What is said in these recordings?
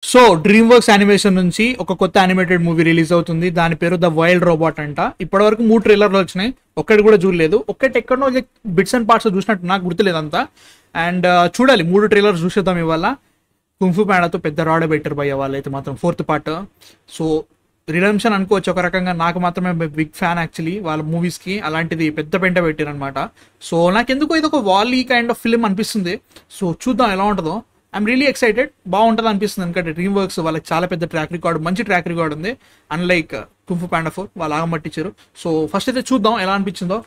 So dream works animation నుంచి ఒక కొత్త యానిమేటెడ్ మూవీ రిలీజ్ అవుతుంది. దాని పేరు ద వైల్డ్ రోబోట్ అంట. ఇప్పటివరకు 3 ట్రైలర్లు వచ్చినాయి, ఒక్కటి కూడా చూడలేదు. ఒక్కటి ఎక్కడో బిట్స్ అండ్ పార్ట్స్ చూసినట్టు నాకు గుర్తులేదు అంతా. అండ్ చూడాలి, 3 ట్రైలర్స్ చూసేద్దాం ఇవాళ. కుంఫు పాండాతో పెద్ద రాడే బెటర్ భయ్య వాళ్ళైతే మాత్రం 4th పార్ట్. సో రిడెంప్షన్ అనుకోవచ్చు ఒక రకంగా. నాకు మాత్రమే బిగ్ ఫ్యాన్ యాక్చువల్లీ వాళ్ళ మూవీస్కి. అలాంటిది పెద్ద పెంట పెట్టారు అనమాట. సో నాకెందుకో ఇది ఒక వాలీ కైండ్ ఆఫ్ ఫిల్మ్ అనిపిస్తుంది. సో చూద్దాం ఎలా ఉంటుందో. I'm really excited. బాగుంటుంది అనిపిస్తుంది, ఎందుకంటే డ్రీమ్ వర్క్స్ వాళ్ళకి చాలా పెద్ద ట్రాక్ రికార్డ్, మంచి ట్రాక్ రికార్డ్ ఉంది. అన్లైక్ కుంఫు పాండా 4 వాళ్ళు ఆగమట్టించారు. సో ఫస్ట్ అయితే చూద్దాం ఎలా అనిపించిందో.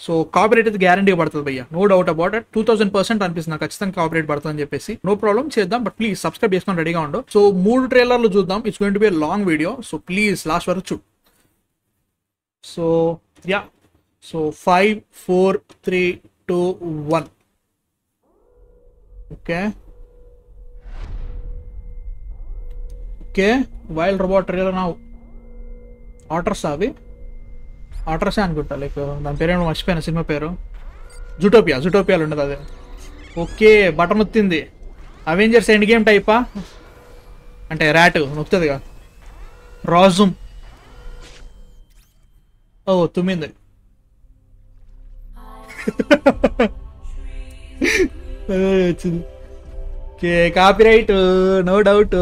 సో కాపీరైట్ అయితే గ్యారంటీగా పడుతుంది భయ్య, నో డౌట్ అబౌట్ ఇట్. 2000% అనిపిస్తుంది నాకు ఖచ్చితంగా కాపీరైట్ పడుతుంది అని చెప్పేసి. నో ప్రాబ్లం, చేద్దాం. బట్ ప్లీజ్ సబ్స్క్రైబ్ చేసుకొని రెడీగా ఉండు. సో 3 ట్రైలర్లు చూద్దాం. It's going to be long video, so please last వరకు చూ. So yeah, so 5 4 3 2 1. Okay okay, wild robot trailer. నా ఆటర్స్ అవి ఆటర్సే అనుకుంటా, లైక్ దాని పేరు ఏమో మర్చిపోయాను, సినిమా పేరు. జూటోపియాలో ఉండదు అదే. ఓకే, బటన్ నొత్తింది. అవెంజర్స్ ఎండ్ గేమ్ టైపా, అంటే ర్యాట్ నొక్కుతుందిగా. రాజుమ్, ఓ తుమ్మింది. వచ్చింది. Okay, copyright no doubt.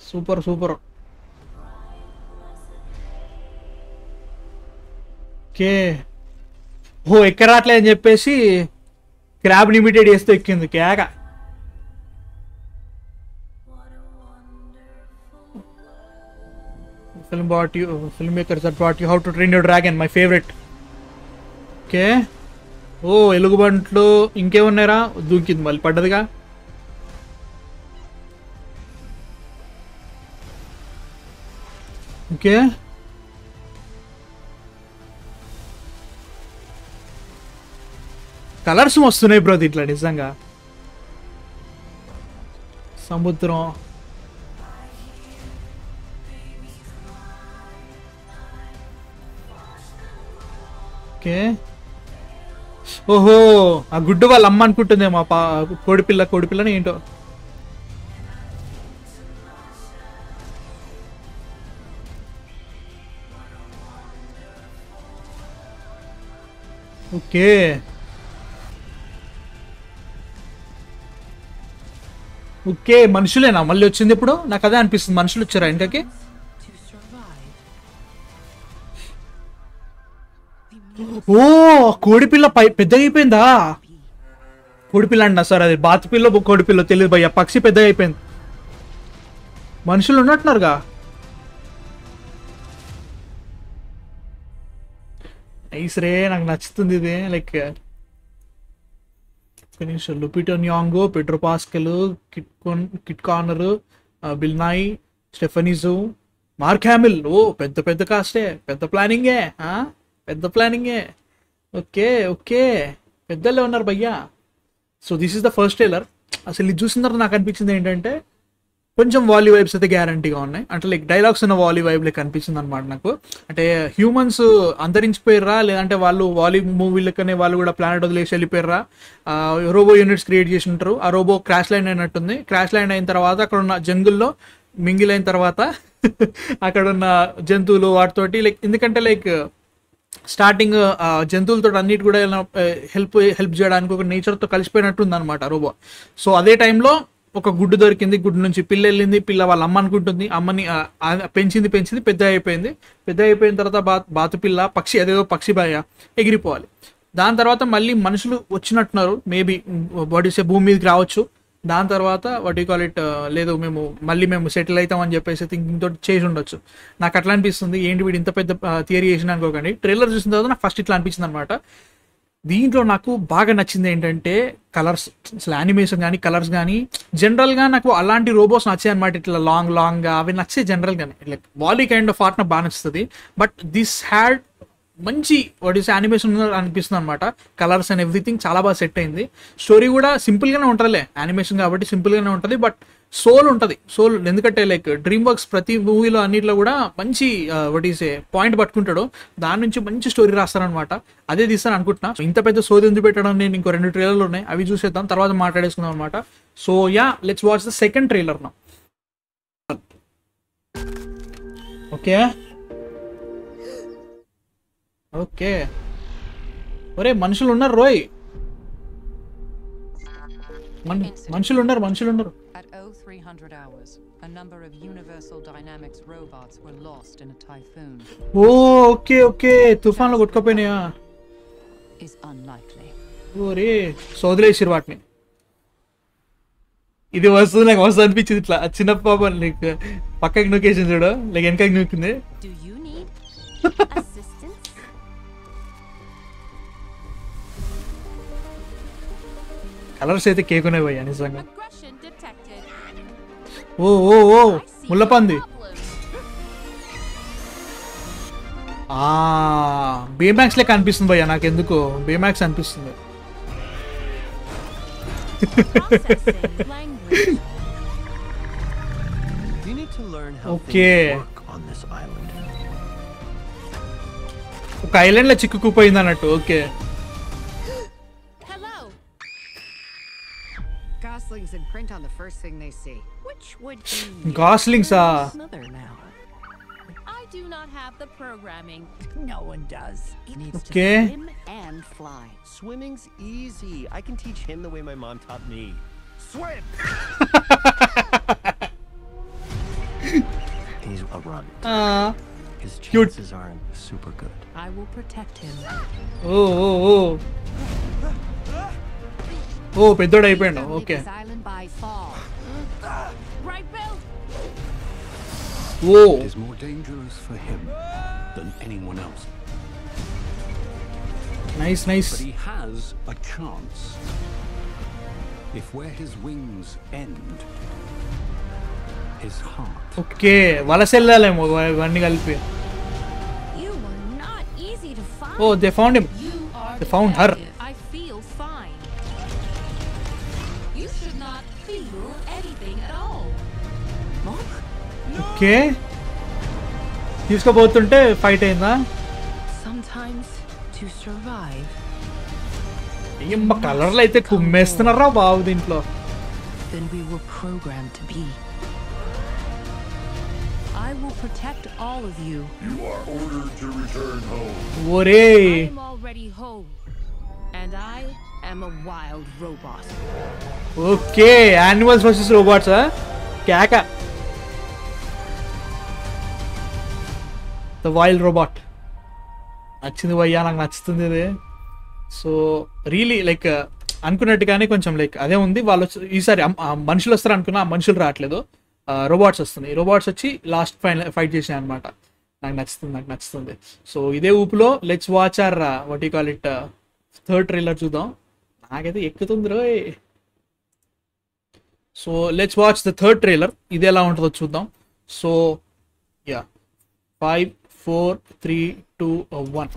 Super super. Okay, ఓ ఎక్కరాట్లే అని చెప్పేసి క్రాబ్ లిమిటెడ్ చేస్తూ ఎక్కింది కేక. Film makers that brought you how to train your dragon, my favourite. Okay, ఓ ఎలుగుబంట్లు ఇంకేమున్నారా, దూకింది మళ్ళీ పడ్డదిగా. ఓకే, కలర్స్ వస్తున్నాయి బ్రో ఇట్లా నిజంగా. సముద్రం, ఓకే. ఓహో, ఆ గుడ్డు వాళ్ళ అమ్మ అనుకుంటుంది మా కోడిపిల్లని ఏంటో. ఓకే, ఓకే, మనుషులేనా మళ్ళీ వచ్చింది ఇప్పుడు? నాకు అదే అనిపిస్తుంది, మనుషులు వచ్చారా ఇంకకి? ఓ కోడిపిల్ల పెద్దగా అయిపోయిందా? కోడిపిల్ల అంట సార్, అది బాతుపిల్ల కోడిపిల్ల తెలియదు భయ్య. పక్షి పెద్దగా అయిపోయింది. మనుషులు ఉన్నట్టున్నారుగా. నైస్ రే, నాకు నచ్చుతుంది ఇది. Like Lupita Nyong'o, Pedro Pascal, Kit Connor, Bill Nighy, Stephanie Hsu, Mark Hamill. ఓ పెద్ద పెద్ద కాస్టే, పెద్ద ప్లానింగే. ఓకే ఓకే, పెద్దలే ఉన్నారు భయ్యా. So this is the first trailer. అసలు ఇది చూసిన తర్వాత నాకు అనిపించింది ఏంటంటే కొంచెం వాలీ వైబ్స్ అయితే గ్యారంటీగా ఉన్నాయి. అంటే లైక్ డైలాగ్స్ ఉన్న వాలీ వైబ్ లెక్క అనిపించింది అనమాట నాకు. అంటే హ్యూమన్స్ అంతరించిపోయారా, లేదంటే వాళ్ళు వాలీ మూవీ లెక్కనే వాళ్ళు కూడా ప్లానెట్ వదిలేసి వెళ్ళిపోయారా. రోబో యూనిట్స్ క్రియేట్ చేసి ఉంటారు. ఆ రోబో క్రాష్ ల్యాండ్ అయినట్టుంది. క్రాష్ ల్యాండ్ అయిన తర్వాత అక్కడ ఉన్న జంగుల్లో మింగిల్ అయిన తర్వాత అక్కడ ఉన్న జంతువులు వాటితోటి లైక్, ఎందుకంటే లైక్ స్టార్టింగ్ జంతువులతో అన్నిటి కూడా హెల్ప్ చేయడానికి ఒక నేచర్తో కలిసిపోయినట్టుంది అనమాట రోబో. సో అదే టైంలో ఒక గుడ్డు దొరికింది, గుడ్డు నుంచి పిల్ల వెళ్ళింది. పిల్ల వాళ్ళ అమ్మ అనుకుంటుంది, అమ్మని పెంచింది పెద్ద అయిపోయిన తర్వాత బాతు పిల్ల పక్షి, అదేదో పక్షి బాయ ఎగిరిపోవాలి. దాని తర్వాత మళ్ళీ మనుషులు వచ్చినట్టున్నారు, మేబీ బాడీసే భూమి మీదకి రావచ్చు. దాని తర్వాత వాట్ యూ కాల్ ఇట్, లేదు మేము సెటిల్ అవుతామని చెప్పేసి థింకింగ్ తోటి చేసి ఉండొచ్చు. నాకు అట్లా అనిపిస్తుంది. ఏంటి వీడు ఇంత పెద్ద థియరీ చేసిన అనుకోకండి. ట్రైలర్ చూసిన తర్వాత నాకు ఫస్ట్ ఇట్లా అనిపించింది అనమాట. దీంట్లో నాకు బాగా నచ్చింది ఏంటంటే కలర్స్, అసలు యానిమేషన్ కానీ కలర్స్ కానీ. జనరల్గా నాకు అలాంటి రోబోస్ నచ్చాయి అనమాట, ఇట్లా లాంగ్గా అవి నచ్చే జనరల్గానే. లైక్ వాలీ కైండ్ ఆఫ్ ఆర్ట్ నాకు బాగా నచ్చుతుంది. బట్ దిస్ హ్యాడ్ మంచి వాట్ ఈస్ యానిమేషన్ అనిపిస్తుంది అనమాట. కలర్స్ అండ్ ఎవ్రీథింగ్ చాలా బాగా సెట్ అయింది. స్టోరీ కూడా సింపుల్గానే ఉంటుందిలే, యానిమేషన్ కాబట్టి సింపుల్గానే ఉంటుంది, బట్ సోల్ ఉంటుంది. సోల్ ఎందుకంటే లైక్ డ్రీమ్ వర్క్స్ ప్రతి మూవీలో అన్నిట్లో కూడా మంచి వాట్ ఈస్ ఏ పాయింట్ పట్టుకుంటాడు, దాని నుంచి మంచి స్టోరీ రాస్తారనమాట. అదే తీస్తాను అనుకుంటున్నా. ఇంత పెద్ద సోది ఎందుకు పెట్టడం, నేను ఇంకో 2 ట్రైలర్లు ఉన్నాయి, అవి చూసేద్దాం, తర్వాత మాట్లాడేసుకుందాం అనమాట. So yeah, let's watch the second trailer నా. ఓకే ఓకే, ఒరే మనుషులు ఉన్నారు రోయ్, మనుషులు ఉన్నారు. At 0300 hours, a number of Universal Dynamics robots were lost in a typhoon. ఓ ఓకే ఓకే, తుఫాన్లో కొట్టుకపోయినాయా? Is unlikely. ఓరే సోదలేసిరు వాటిని. ఇది వస్తుంది నాకు వస్తుంది అనిపించింది, ఇట్లా చిన్న పాప లైక్ పక్కకి నూకేసింది చూడు, లైక్ వెనకకి నూకింది. Do you need assistance? Colours అయితే కేక్ ఉన్నాయి భయ్యా నిజంగా. Aggression detected. ఓ ఓ ఓ ముల్లపంది. బేమాక్స్ లెక్క అనిపిస్తుంది భయ్యా, నాకు ఎందుకు బేమాక్స్ అనిపిస్తుంది. Processing language. You need to learn how Okay. things work on this island. ఒక ఐలాండ్ లో చిక్కుకుపోయింది అన్నట్టు. Okay Hello. Goslings in print on the first thing they see. Which would you గాస్లింగ్స్ Mother now. I do not have the programming. No one does. He needs Okay. to swim and fly. Swimming's easy. I can teach him the way my mom taught me. Swim! He's a runt. His Cute. chances aren't super good. I will protect him. Oh oh oh oh పెద్దోడు అయిపోయాడు. Leave okay this island by fall. Right, Bill? Oh It is more dangerous for him than anyone else. Nice nice. But he has a chance. If where his wings end, his heart. Okay వలస వెళ్ళాలేమో ఇవన్నీ కలిపి. You were not easy to find. Oh they found him. You are They found her. defective. I feel fine. You should not feel anything at all. Okay తీసుకోబోతుంటే fight అయిందా? Sometimes to survive, ఏమ్మ కలర్లు అయితే కుమ్మేస్తున్నారా బాబు దీంట్లో. then we were programmed to be. I will protect all of you. You are ordered to return home. ఒరే I am already home. And I am a wild robot. Okay animals versus robots కేక. The wild robot నచ్చింది భయ్యా, నాకు నచ్చుతుంది ఇది. So really like అనుకున్నట్టుగానే కొంచెం like అదే ఉంది. వాళ్ళు ఈసారి మనుషులు వస్తారు అనుకున్నా, ఆ మనుషులు రావట్లేదు, రోబోట్స్ వస్తున్నాయి. రోబోట్స్ వచ్చి లాస్ట్ ఫైట్ చేసినాయి అనమాట. నాకు నచ్చుతుంది. సో ఇదే ఊపులో let's watch or what you call it third trailer చూద్దాం. నాకైతే ఎక్కుతుంది రోయ్. So let's watch the third trailer, ఇది ఎలా ఉంటుందో చూద్దాం. So yeah 5 4 3 2 1.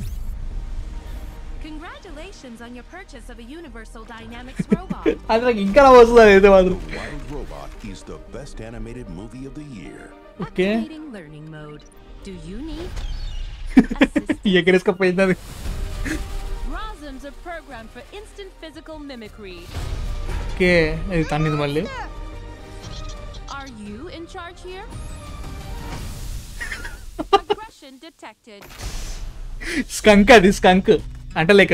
Congratulations on your purchase of a Universal Dynamics robot. అది నాకు ఇంకా వస్తుంది అయితే మాత్రం. Wild Robot is the best animated movie of the year. Okay Activating learning mode. Do you need assistance? ఎక్కడేసుకపోయింది అది. Rosms are programmed for instant physical mimicry. Okay ఇది తన్నిది మళ్ళీ. Are you in charge here? Aggression detected. స్కంక్ అది skunk అంటే like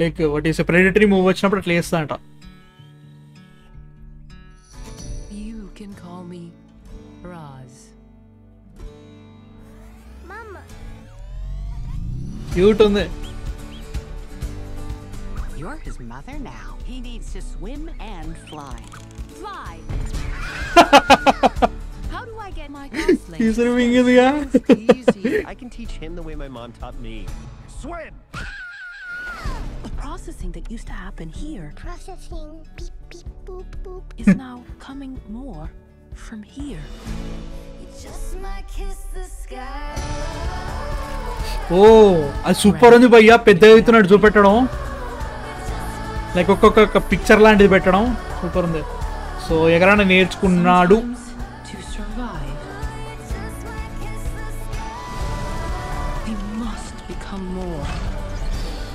like what is predatory move వచ్చినప్పుడు అట్లా చేస్తా అంట. You can call me Roz. Mama. Cute ఉంది. You're his mother now. He needs to swim and fly. Fly. How do I get my gosling? ఈసారి మింగిందిగా. Easy. I can teach him the way my mom taught me. Swim! The processing that used to happen here Processing. Beep, beep, boop, boop. is now coming more from here. You just might kiss the sky. ఓ అది super ఉంది భయ్యా, పెద్ద అవుతున్నాడు చూపెట్టడం, like ఒక్కొక్క picture లాంటిది పెట్టడం super ఉంది. సో ఎగరాన నేర్చుకున్నాడు. To survive, we must become more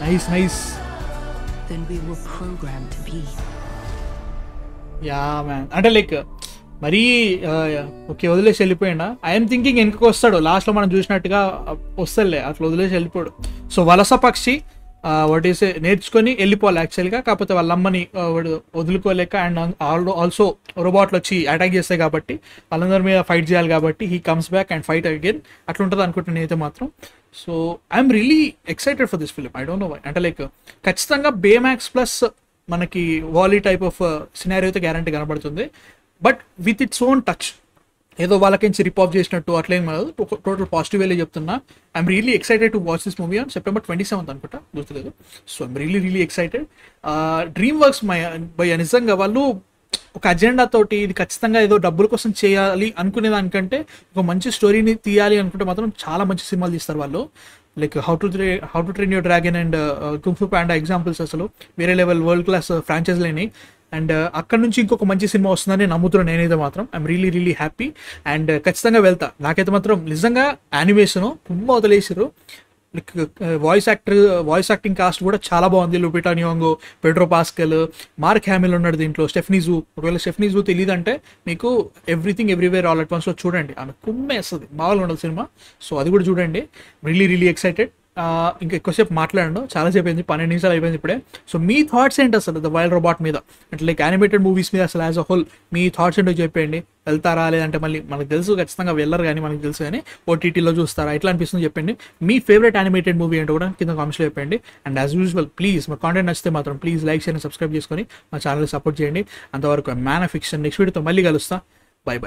nice than we were programmed to be. Yeah man. అంటే లైక్ మరీ ఓకే వదిలేసి వెళ్ళిపోయిండా. ఐఎమ్ థింకింగ్ వెనక్కి వస్తాడు లాస్ట్లో మనం చూసినట్టుగా వస్తాడులే, అట్లా వదిలేసి వెళ్ళిపోయాడు. సో వలస పక్షి వాటి నేర్చుకొని వెళ్ళిపోవాలి యాక్చువల్గా, కాకపోతే వాళ్ళ అమ్మని వాడు వదులుకోలేక అండ్ ఆల్సో రోబోట్లు వచ్చి అటాక్ చేస్తాయి కాబట్టి వాళ్ళందరి మీద ఫైట్ చేయాలి కాబట్టి he comes back and fight again. అట్లా ఉంటుంది అనుకుంటున్నాను నేనైతే మాత్రం. So I'm really excited for this film. I don't know why. అంటే లైక్ ఖచ్చితంగా బేమాక్స్ ప్లస్ మనకి వాలీ టైప్ ఆఫ్ సినారియో అయితే గ్యారంటీ కనబడుతుంది, but with its own touch. ఏదో వాళ్ళకించి రిప్ ఆఫ్ చేసినట్టు అట్లేం కాదు, టోటల్ పాజిటివ్ వేలే చెప్తున్నా. I'm really excited to watch this movie on September 27th అనుకుంటా, గుర్తులేదు. So I'm really excited. Dream works భయ్య నిజంగా వాళ్ళు ఒక అజెండా తోటి ఇది ఖచ్చితంగా ఏదో డబ్బుల కోసం చేయాలి అనుకునే దానికంటే ఒక మంచి స్టోరీని తీయాలి అనుకుంటే మాత్రం చాలా మంచి సినిమాలు తీస్తారు వాళ్ళు. Like how to train your dragon and kung ఫు పాండా ఎగ్జాంపుల్స్ అసలు వేరే లెవెల్ వరల్డ్ క్లాస్ ఫ్రాంచైజ్ లేని. అండ్ అక్కడ నుంచి ఇంకొక మంచి సినిమా వస్తుందని నమ్ముతున్నాను నేనైతే మాత్రం. ఐఎమ్ రియలీ హ్యాపీ అండ్ ఖచ్చితంగా వెళ్తా. నాకైతే మాత్రం నిజంగా యానిమేషను కుమ్మ వదిలేసారు. లైక్ వాయిస్ యాక్టింగ్ కాస్ట్ కూడా చాలా బాగుంది. లూపిటా న్యోంగో, పెడ్రో పాస్కల్, మార్క్ హ్యామిల్ ఉన్నాడు దీంట్లో, స్టెఫనీ జూ. ఒకవేళ స్టెఫనీ జూ తెలియదంటే మీకు ఎవ్రీథింగ్ ఎవ్రీవేర్ ఆల్ అట్ వన్స్లో చూడండి, ఆమె కుమ్మేస్తుంది, మామూలుగా ఉండదు సినిమా. సో అది కూడా చూడండి. Really excited. ఇంకా ఎక్కువసేపు మాట్లాడండు, చాలాసేపు అయింది, 12 నిమిషాలు అయిపోయింది ఇప్పుడే. సో మీ థాట్స్ ఏంటి అసలు ద వైల్డ్ రోబోట్ మీద, అంటే లైక్ యానిమేటెడ్ మూవీస్ మీద అసలు as a whole me thoughts ఏంటో చెప్పండి. వెళ్తారా లేదంటే మళ్ళీ మనకు తెలుసు ఖచ్చితంగా వెళ్ళరు కానీ మనకు తెలుసు కానీ ఓటీటీలో చూస్తారా, ఎట్లా అనిపిస్తుంది చెప్పండి. మీ ఫేవరెట్ యానిమేటెడ్ మూవీ ఏంటో కూడా కింద కామెంట్స్లో చెప్పండి. అండ్ యాజ్ యూజువల్ ప్లీజ్ మా కాంటెంట్ నచ్చితే మాత్రం ప్లీజ్ లైక్ చేయండి, సబ్స్క్రైబ్ చేసుకొని మా ఛానల్ సపోర్ట్ చేయండి. అంతవరకు మ్యాన్ ఆఫ్ ఫిక్షన్ నెక్స్ట్ వీడియోతో మళ్ళీ కలుస్తా. బై.